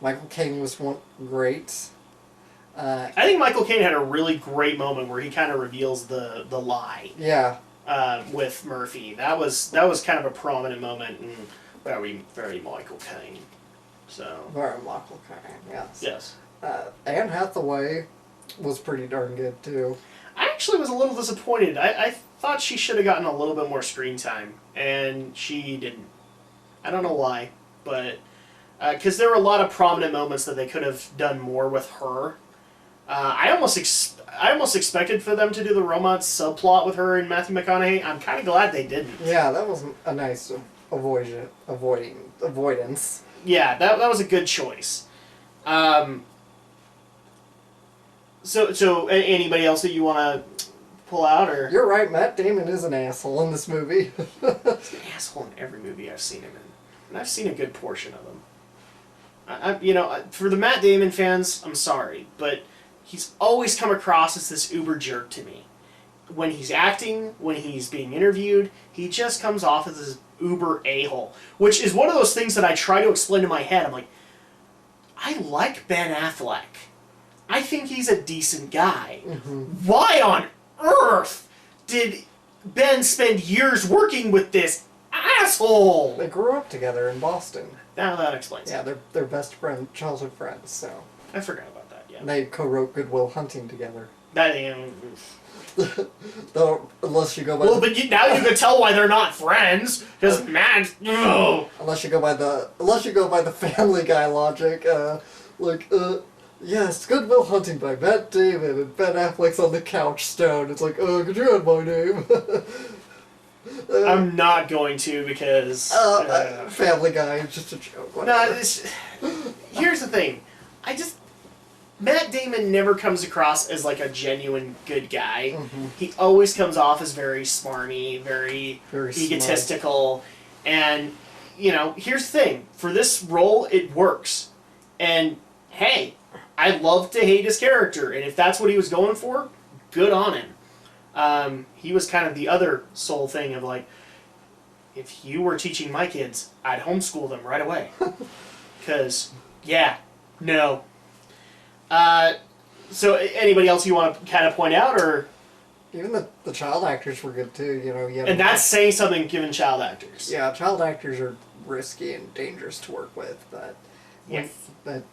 Michael Caine was great. I think Michael Caine had a really great moment where he kind of reveals the lie. Yeah. with Murphy. That was kind of a prominent moment and very, very Michael Caine. So Very Michael Caine, yes. yes. Anne Hathaway was pretty darn good too. I actually was a little disappointed. I thought she should have gotten a little bit more screen time, and she didn't. I don't know why, but because there were a lot of prominent moments that they could have done more with her. I almost expected for them to do the romance subplot with her and Matthew McConaughey. I'm kind of glad they didn't. Yeah, that was a nice avoidance. Yeah, that was a good choice. So anybody else that you want to pull out, or You're right, Matt Damon is an asshole in this movie. he's an asshole in every movie I've seen him in, and I've seen a good portion of them. For the Matt Damon fans, I'm sorry, but he's always come across as this uber jerk to me. When he's acting, when he's being interviewed, he just comes off as this uber a-hole, which is one of those things that I try to explain in my head. I'm like, I like Ben Affleck. I think he's a decent guy. Mm-hmm. Why on earth did Ben spend years working with this asshole? They grew up together in Boston. Now that explains it. Yeah, they're best friend, childhood friends. So I forgot about that. Yeah, they co-wrote Good Will Hunting together. that. Though, unless you go by Well, but now you can tell why they're not friends. Because man, unless you go by the Family Guy logic, yes, Good Will Hunting by Matt Damon and Ben Affleck's on the couch stone. It's like, could you add my name? I'm not going to because Family Guy is just a joke. no. Here's the thing, Matt Damon never comes across as like a genuine good guy. Mm-hmm. He always comes off as very smarmy, very egotistical, and here's the thing: for this role, it works. And hey, I love to hate his character, and if that's what he was going for, good on him. He was kind of the other soul thing of like, if you were teaching my kids, I'd homeschool them right away. Because, no. So anybody else you want to kind of point out, or? Even the child actors were good too, And that's saying something given child actors. Yeah, child actors are risky and dangerous to work with, but but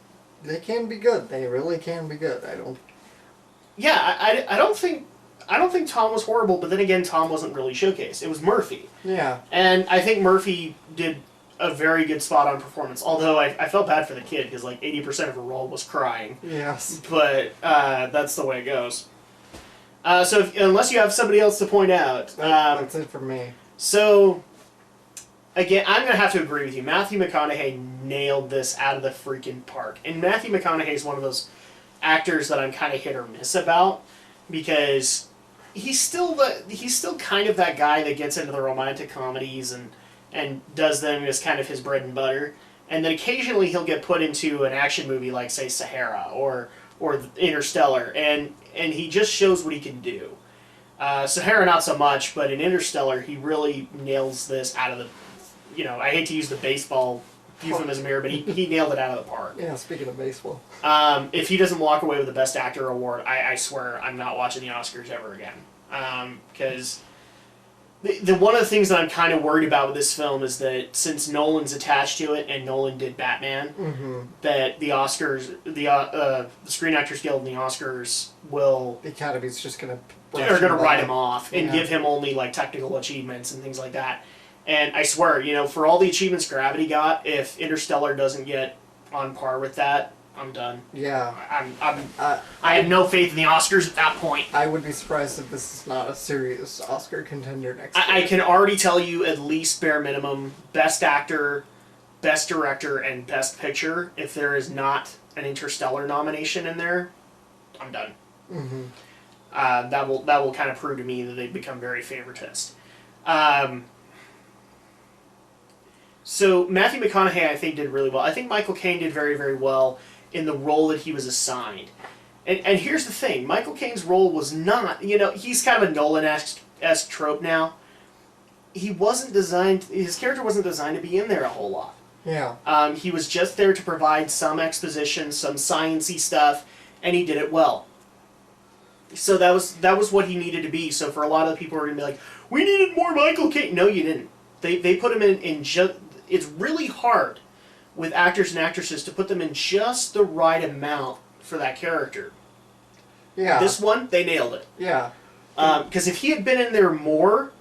they can be good. They really can be good. I don't think Tom was horrible, but then again, Tom wasn't really showcased. It was Murphy. Yeah. And I think Murphy did a very good spot-on performance, although I felt bad for the kid, because like 80% of her role was crying. Yes. But that's the way it goes. So unless you have somebody else to point out... that's it for me. So, again, I'm going to have to agree with you. Matthew McConaughey nailed this out of the freaking park. And Matthew McConaughey is one of those actors that I'm kind of hit or miss about, because he's still kind of that guy that gets into the romantic comedies and does them as kind of his bread and butter. And then occasionally he'll get put into an action movie like, say, Sahara or Interstellar, and he just shows what he can do. Sahara not so much, but in Interstellar he really nails this out of the... I hate to use the baseball euphemism here, but he nailed it out of the park. Yeah, speaking of baseball. If he doesn't walk away with the Best Actor award, I swear I'm not watching the Oscars ever again. Because the one of the things that I'm kind of worried about with this film is that since Nolan's attached to it and Nolan did Batman, mm-hmm. that the Oscars, the Screen Actors Guild and the Oscars will... The Academy's just going to... They're going to write him off and give him only like technical achievements and things like that. And I swear, for all the achievements Gravity got, if Interstellar doesn't get on par with that, I'm done. Yeah. I have no faith in the Oscars at that point. I would be surprised if this is not a serious Oscar contender next year. I can already tell you at least bare minimum, Best Actor, Best Director, and Best Picture. If there is not an Interstellar nomination in there, I'm done. Mm-hmm. That will kind of prove to me that they've become very favoritist. So Matthew McConaughey, I think, did really well. I think Michael Caine did very, very well in the role that he was assigned. And here's the thing. Michael Caine's role was not, he's kind of a Nolan-esque trope now. His character wasn't designed to be in there a whole lot. Yeah. He was just there to provide some exposition, some science-y stuff, and he did it well. So that was what he needed to be. So for a lot of the people who are going to be like, we needed more Michael Caine. No, you didn't. They put him in just... It's really hard with actors and actresses to put them in just the right amount for that character. Yeah. This one, they nailed it. Yeah. Because if he had been in there more,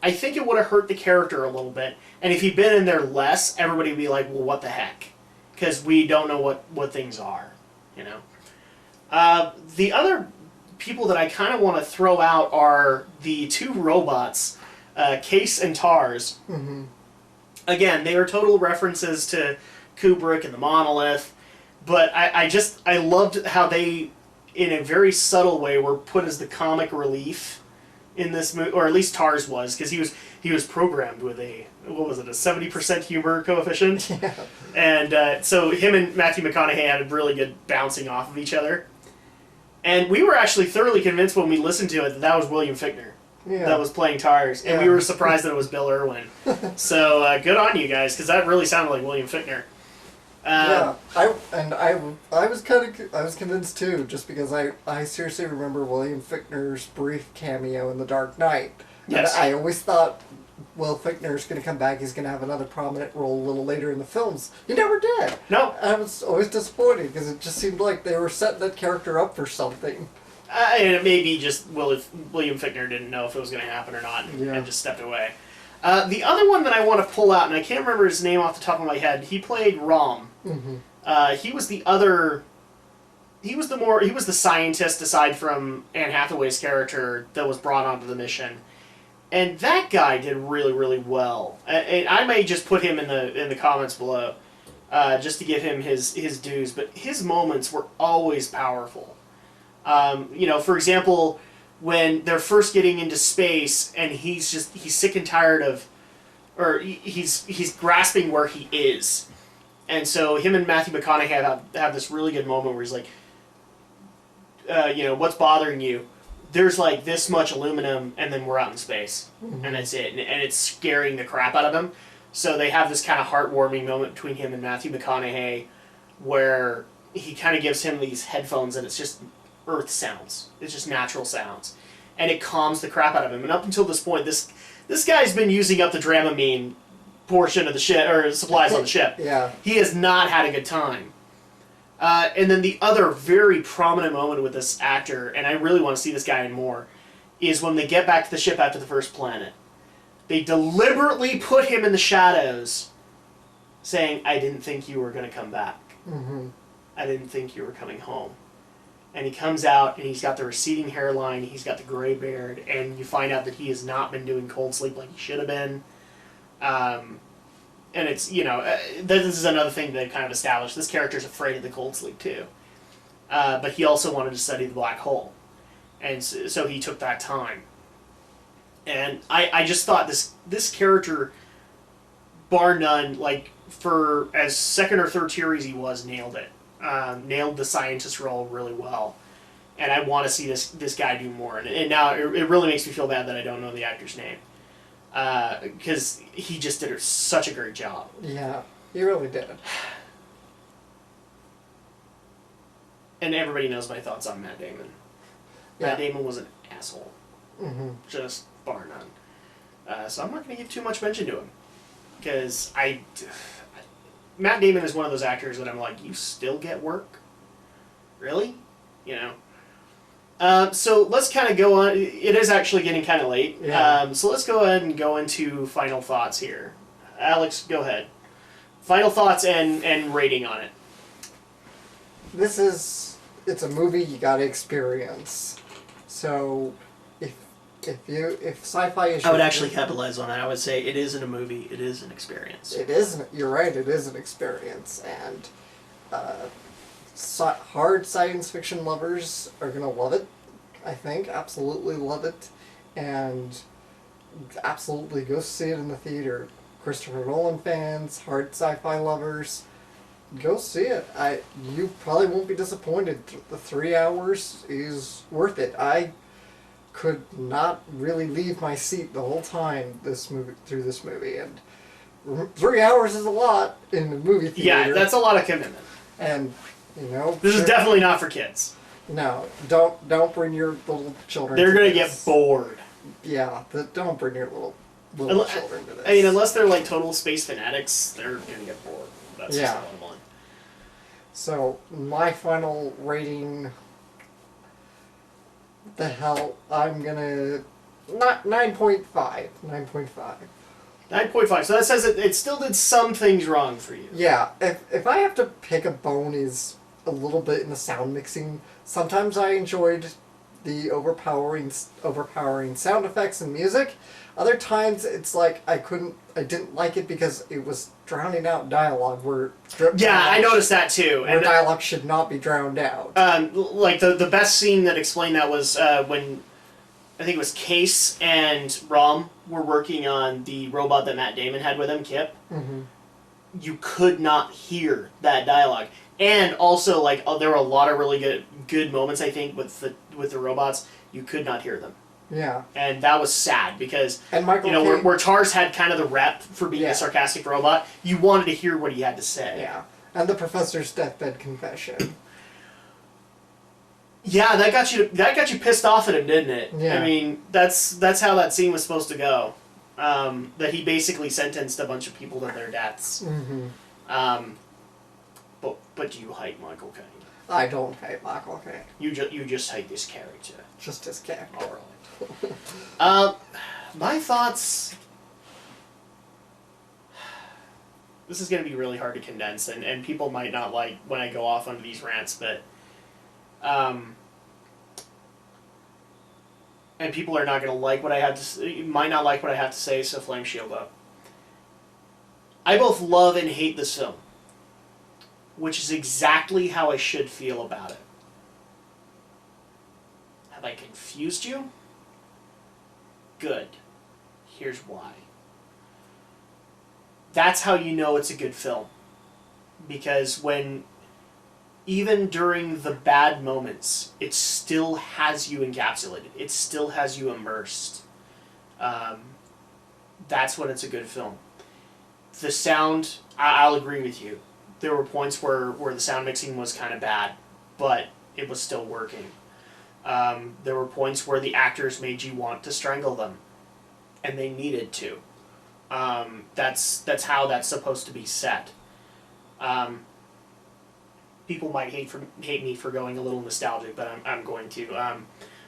I think it would have hurt the character a little bit. And if he'd been in there less, everybody would be like, well, what the heck? Because we don't know what things are, you know? The other people that I kind of want to throw out are the two robots, Case and Tars. Mm-hmm. Again, they are total references to Kubrick and the Monolith, but I loved how they, in a very subtle way, were put as the comic relief in this movie, or at least Tars was, because he was programmed with a 70% humor coefficient, Yeah. and so him and Matthew McConaughey had a really good bouncing off of each other, and we were actually thoroughly convinced when we listened to it that was William Fichtner. Yeah. That was playing Tars, and we were surprised that it was Bill Irwin. So good on you guys, because that really sounded like William Fichtner. Yeah, I was convinced too, just because I seriously remember William Fichtner's brief cameo in The Dark Knight. Yes. And I always thought, well, Fichtner's going to come back, he's going to have another prominent role a little later in the films. He never did. No. I was always disappointed, because it just seemed like they were setting that character up for something. And it may be just William Fichtner didn't know if it was going to happen or not, and just stepped away. The other one that I want to pull out, and I can't remember his name off the top of my head, he played Rom. Mm-hmm. He was the other... He was the scientist, aside from Anne Hathaway's character, that was brought onto the mission. And that guy did really, really well. And I may just put him in the comments below, just to give him his dues, but his moments were always powerful. For example, when they're first getting into space and he's sick and tired of, or he's grasping where he is. And so him and Matthew McConaughey have this really good moment where he's like, what's bothering you? There's like this much aluminum and then we're out in space. Mm-hmm. And that's it. And it's scaring the crap out of him. So they have this kind of heartwarming moment between him and Matthew McConaughey where he kind of gives him these headphones and it's just earth sounds. It's just natural sounds. And it calms the crap out of him. And up until this point, this guy's been using up the Dramamine portion of the ship, or supplies on the ship. Yeah. He has not had a good time. And then the other very prominent moment with this actor, and I really want to see this guy in more, is when they get back to the ship after the first planet. They deliberately put him in the shadows, saying, I didn't think you were going to come back. Mm-hmm. I didn't think you were coming home. And he comes out, and he's got the receding hairline, he's got the gray beard, and you find out that he has not been doing cold sleep like he should have been. And it's, this is another thing that kind of established. This character's afraid of the cold sleep, too. But he also wanted to study the black hole. And so he took that time. And I just thought this character, bar none, like, for as second or third tier as he was, nailed it. Nailed the scientist role really well. And I want to see this guy do more. And now it really makes me feel bad that I don't know the actor's name. Because he just did such a great job. Yeah, he really did. And everybody knows my thoughts on Matt Damon. Yeah. Matt Damon was an asshole. Mm-hmm. Just bar none. So I'm not going to give too much mention to him. Because Matt Damon is one of those actors that I'm like, you still get work? Really? So let's kind of go on. It is actually getting kind of late. Yeah. So let's go ahead and go into final thoughts here. Alex, go ahead. Final thoughts and rating on it. It's a movie you gotta experience. So if sci-fi is... I would actually capitalize on that. I would say it isn't a movie, it is an experience. It isn't. You're right, it is an experience. And hard science fiction lovers are going to love it, I think. Absolutely love it. And absolutely go see it in the theater. Christopher Nolan fans, hard sci-fi lovers, go see it. You probably won't be disappointed. The 3 hours is worth it. I could not really leave my seat the whole time through this movie. And 3 hours is a lot in the movie theater. Yeah, that's a lot of commitment. And... this is definitely not for kids. No, don't bring your little children. They're to gonna this. get bored. Yeah, don't bring your little children to this. I mean, unless they're like total space fanatics, they're gonna get bored. That's just the bottom line. So my final rating. The hell, I'm gonna not 9.5. 9.5. 9.5. So that says it still did some things wrong for you. Yeah, if I have to pick a bone is a little bit in the sound mixing. Sometimes I enjoyed the overpowering sound effects and music. Other times it's like I didn't like it because it was drowning out dialogue where I noticed that too. Where dialogue should not be drowned out. Like the best scene that explained that was when I think it was Case and Rom were working on the robot that Matt Damon had with him, Kip. Mm-hmm. You could not hear that dialogue. And also, like, there were a lot of really good moments, I think, with the robots. You could not hear them. Yeah. And that was sad because, and Michael where Tars had kind of the rep for being a sarcastic robot, you wanted to hear what he had to say. Yeah. And the professor's deathbed confession. Yeah, that got you pissed off at him, didn't it? Yeah. I mean, that's how that scene was supposed to go. That he basically sentenced a bunch of people to their deaths. Mm-hmm. But you hate Michael Caine. I don't hate Michael Caine. You just hate this character. Just his character. All right. My thoughts. This is going to be really hard to condense, and people might not like when I go off onto these rants, but and people are not going to like what I have to might not like what I have to say, so flame shield up. I both love and hate this film, which is exactly how I should feel about it. Have I confused you? Good. Here's why. That's how you know it's a good film. Because even during the bad moments, it still has you encapsulated. It still has you immersed. That's when it's a good film. The sound, I'll agree with you. There were points where the sound mixing was kind of bad, but it was still working. There were points where the actors made you want to strangle them, and they needed to. That's how that's supposed to be set. People might hate me for going a little nostalgic, but I'm going to.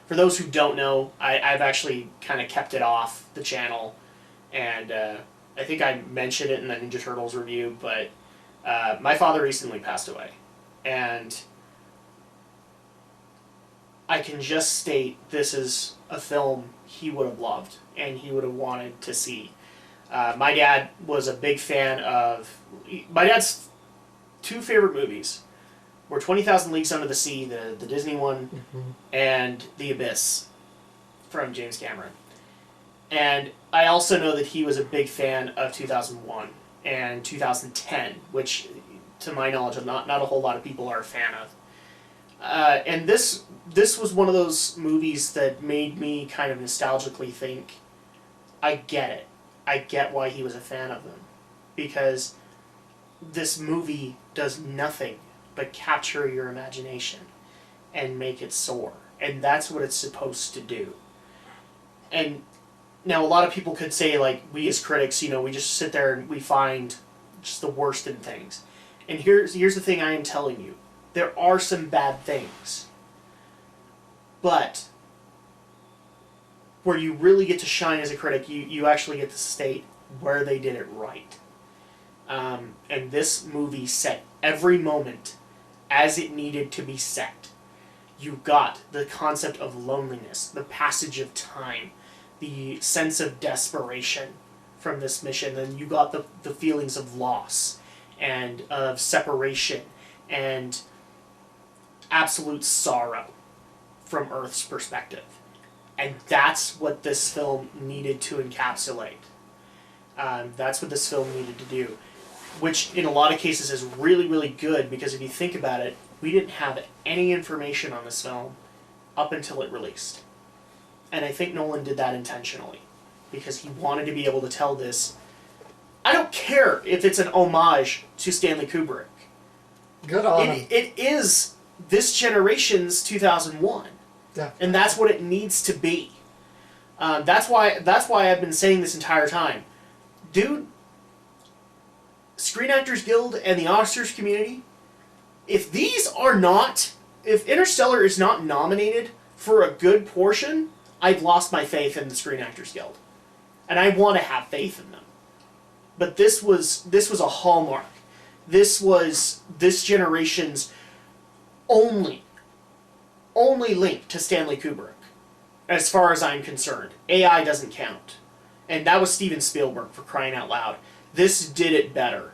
For those who don't know, I've actually kind of kept it off the channel, and I think I mentioned it in the Ninja Turtles review, but my father recently passed away, and I can just state this is a film he would have loved and he would have wanted to see. My dad was a big fan of... My dad's two favorite movies were 20,000 Leagues Under the Sea, the Disney one, and The Abyss from James Cameron. And I also know that he was a big fan of 2001 and 2010, which, to my knowledge, not a whole lot of people are a fan of. And this was one of those movies that made me kind of nostalgically think, I get it. I get why he was a fan of them. Because this movie does nothing but capture your imagination and make it soar. And that's what it's supposed to do. And now a lot of people could say, like, we as critics, we just sit there and we find just the worst in things. And here's the thing I am telling you. There are some bad things. But where you really get to shine as a critic, you actually get to state where they did it right. And this movie set every moment as it needed to be set. You got the concept of loneliness, the passage of time, the sense of desperation from this mission, and you got the feelings of loss and of separation and absolute sorrow from Earth's perspective. And that's what this film needed to encapsulate. That's what this film needed to do. Which, in a lot of cases, is really, really good, because if you think about it, we didn't have any information on this film up until it released. And I think Nolan did that intentionally, because he wanted to be able to tell this. I don't care if it's an homage to Stanley Kubrick. Good on him. It is this generation's 2001. Definitely. And that's what it needs to be. That's why I've been saying this entire time. Dude, Screen Actors Guild and the Oscars community, if Interstellar is not nominated for a good portion, I've lost my faith in the Screen Actors Guild. And I want to have faith in them. But this was a hallmark. This was this generation's only link to Stanley Kubrick, as far as I'm concerned. AI doesn't count. And that was Steven Spielberg, for crying out loud. This did it better.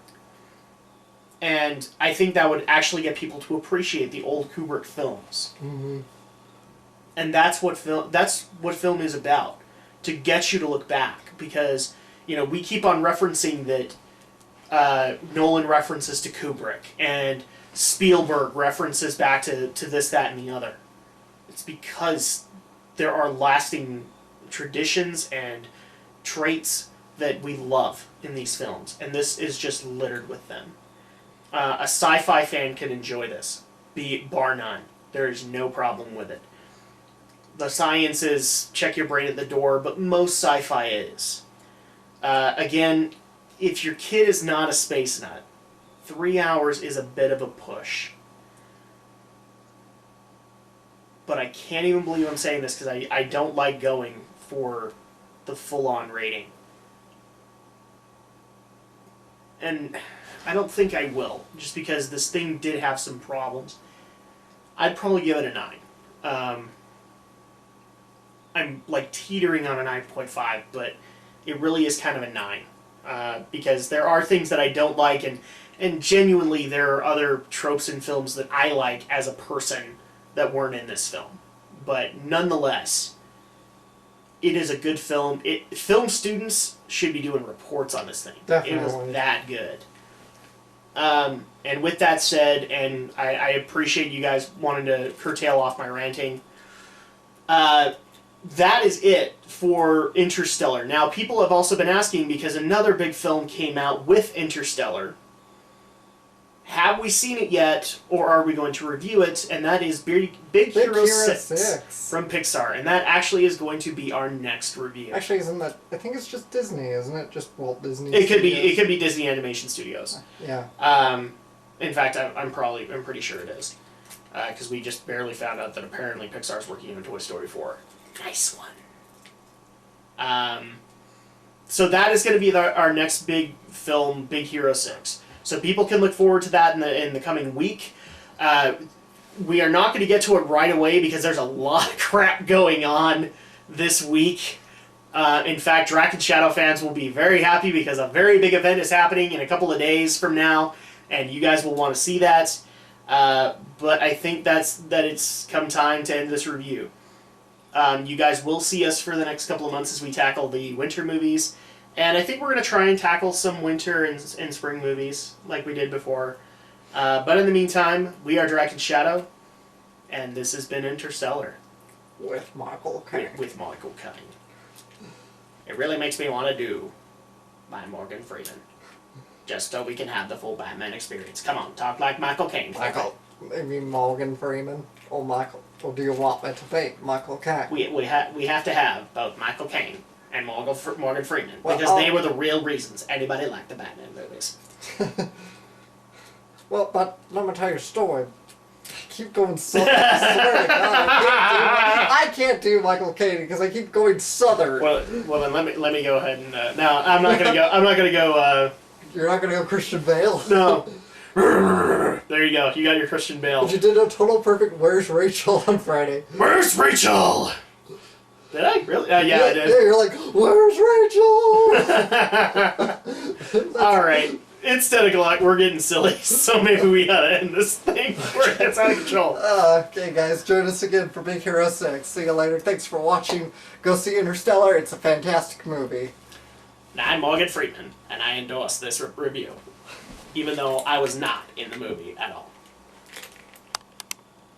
And I think that would actually get people to appreciate the old Kubrick films. Mm-hmm. And that's what film is about. To get you to look back. Because, we keep on referencing that Nolan references to Kubrick. And Spielberg references back to this, that, and the other. It's because there are lasting traditions and traits that we love in these films. And this is just littered with them. A sci-fi fan can enjoy this, bar none. There is no problem with it. The science is check your brain at the door, but most sci-fi is. Again, if your kid is not a space nut, 3 hours is a bit of a push. But I can't even believe I'm saying this because I don't like going for the full-on rating. And I don't think I will, just because this thing did have some problems. I'd probably give it a 9. I'm like teetering on a 9.5, but it really is kind of a 9. Because there are things that I don't like, and genuinely there are other tropes in films that I like as a person that weren't in this film. But nonetheless, it is a good film. Film students should be doing reports on this thing. Definitely. It was that good. And with that said, and I appreciate you guys wanting to curtail off my ranting, that is it for Interstellar. Now, people have also been asking, because another big film came out with Interstellar. Have we seen it yet, or are we going to review it? And that is Big Hero 6 from Pixar. And that actually is going to be our next review. Actually, isn't that... I think it's just Disney, isn't it? Just Walt Disney It could Studios? be Disney Animation Studios. Yeah. In fact, I'm pretty sure it is. Because we just barely found out that apparently Pixar's working on Toy Story 4. Nice one. So that is going to be our next big film, Big Hero 6. So people can look forward to that in the coming week. We are not going to get to it right away because there's a lot of crap going on this week. In fact, Drak and Shadow fans will be very happy because a very big event is happening in a couple of days from now, and you guys will want to see that. But I think that it's come time to end this review. You guys will see us for the next couple of months as we tackle the winter movies. And I think we're going to try and tackle some winter and spring movies like we did before. But in the meantime, we are Drak and Shadow, and this has been Interstellar. With Michael Caine. With Michael Caine. It really makes me want to do by Morgan Freeman. Just so we can have the full Batman experience. Come on, talk like Michael Caine. Michael. Maybe Morgan Freeman. Or Michael. Or do you want me to be Michael Caine? We have to have both Michael Caine and Morgan Freeman, well, because they were the real reasons anybody liked the Batman movies. Well, but let me tell you a story. Keep going southern. I swear to God, I can't do Michael Caine because I keep going southern. Well, then let me go ahead and no, I'm not gonna go. I'm not gonna go. You're not gonna go Christian Bale. No. There you go. You got your Christian Bale. But you did a total perfect Where's Rachel on Friday. Where's Rachel? Did I really? Yeah, I did. Yeah, you're like, where's Rachel? All right. Instead of Glock, we're getting silly, so maybe we gotta end this thing before it gets out of control. Okay, guys, join us again for Big Hero 6. See you later. Thanks for watching. Go see Interstellar. It's a fantastic movie. Now, I'm Morgan Freeman, and I endorse this review, even though I was not in the movie at all.